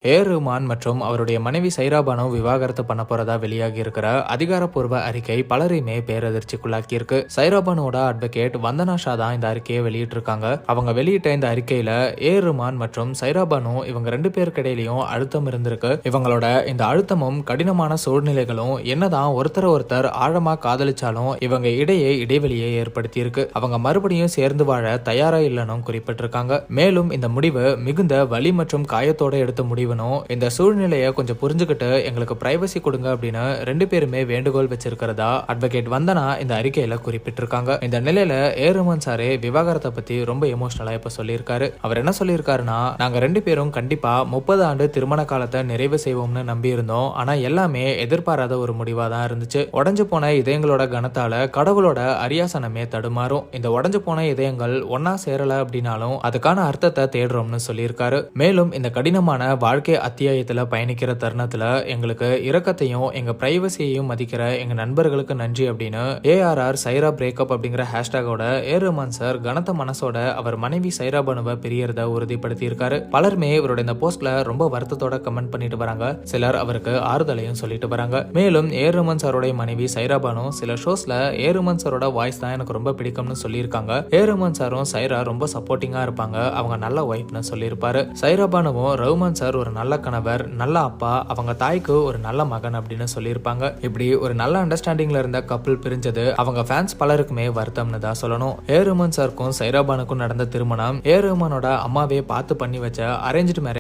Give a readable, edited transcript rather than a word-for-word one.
ரஹ்மான் மற்றும் அவருடைய மனைவி சைரா பானு விவாகரத்து பண்ண போறதா வெளியாகி இருக்கிற அதிகாரப்பூர்வ அறிக்கை பலரையுமே பேரதிர்ச்சிக்குள்ளாக்கி இருக்கு. சைரா பானுவோட அட்வொகேட் வந்தனா ஷா தான் இந்த அறிக்கையை வெளியிட்டிருக்காங்க. அவங்க வெளியிட்ட இந்த அறிக்கையில ரஹ்மான் மற்றும் சைரா பானு இவங்க ரெண்டு பேருக்கு இடையிலயும் அழுத்தம் இருந்திருக்கு. இவங்களோட இந்த அழுத்தமும் கடினமான சூழ்நிலைகளும் என்னதான் ஒருத்தர் ஆழமா காதலிச்சாலும் இவங்க இடையே இடைவெளியை ஏற்படுத்தி இருக்கு. அவங்க மறுபடியும் சேர்ந்து வாழ தயாரா இல்லைன்னு குறிப்பிட்டிருக்காங்க. மேலும் இந்த முடிவு மிகுந்த வலி மற்றும் காயத்தோட எடுத்த முடிவு. இந்த சூழ்நிலையை கொஞ்சம் புரிஞ்சுக்கிட்டு எங்களுக்கு பிரைவசி கொடுங்க அப்படின்னு ரெண்டு பேருமே வேண்டுகோள் வச்சிருக்கிறதா அட்வொகேட் வந்தனா இந்த அறிக்கையில குறிப்பிட்டிருக்காங்க. இந்த நிலையில ரஹ்மான் சாரே விவாகரத்தை பத்தி ரொம்ப எமோஷனலா இப்ப சொல்லியிருக்காரு. அவர் என்ன சொல்லியிருக்காருன்னா, நாங்க ரெண்டு பேரும் கண்டிப்பா 30 ஆண்டு திருமண காலத்தை நிறைவு செய்வோம்னு நம்பி இருந்தோம். ஆனா எல்லாமே எதிர்பாராத ஒரு முடிவா தான் இருந்துச்சு. உடஞ்சு போன இதயங்களோட கனத்தால கடவுளோட அரியாசனமே தடுமாறும். இந்த உடஞ்சு போன இதயங்கள் ஒன்னா சேரல அப்படின்னாலும் அதுக்கான அர்த்தத்தை தேடுறோம்னு சொல்லியிருக்காரு. மேலும் இந்த கடினமான வாழ்க்கை அத்தியாயத்துல பயணிக்கிற தருணத்துல எங்களுக்கு இரக்கத்தையும் எங்க பிரைவசியையும் மதிக்கிற எங்க நண்பர்களுக்கு நன்றி அப்படின்னு ARR சைரா பிரேக்கப் அப்படிங்கிற ஹேஷ்டாகோட ரஹ்மான் சார் கனத்த மனசோட அவர் மனைவி சைரா பானுவை பிரியறத உறுதிப்படுத்தி இருக்காரு. பலருமே இவரோட இந்த போஸ்ட்ல ரொம்ப வருத்தத்தோட கமெண்ட் பண்ணிட்டு வராங்க. சிலர் அவருக்கு ஆறுதலையும் சொல்லிட்டு வராங்க. மேலும் ரஹ்மான் சாரோட மனைவி சைரா பானு சில ஷோஸ்ல ரஹ்மான் சாரோட வாய்ஸ் தான் எனக்கு ரொம்ப பிடிக்கும்னு சொல்லியிருக்காங்க. ரஹ்மான் சாரும் சைரா ரொம்ப சப்போர்ட்டிங்கா இருப்பாங்க, அவங்க நல்ல ஒய்ஃப்னு சொல்லியிருப்பாரு. சைரா பானுவும் ரஹ்மான் சார் ஒரு நல்ல கணவர், நல்ல அப்பா, அவங்க தாய்க்கு ஒரு நல்ல மகன் அப்படின்னு சொல்லியிருப்பாங்க. இப்படி ஒரு நல்ல அண்டர்ஸ்டாண்டிங்ல இருந்த கப்பல் பிரிஞ்சது அவங்க ஃபேன்ஸ் பலருக்குமே வருத்தம்னு தான் சொல்லணும். ரஹ்மான் சாருக்கும் சைரா பானுக்கும் நடந்த திருமணம் ரஹ்மானோட அம்மாவே பார்த்து பண்ணி வச்ச அரேஞ்ச்டு மேரேஜ்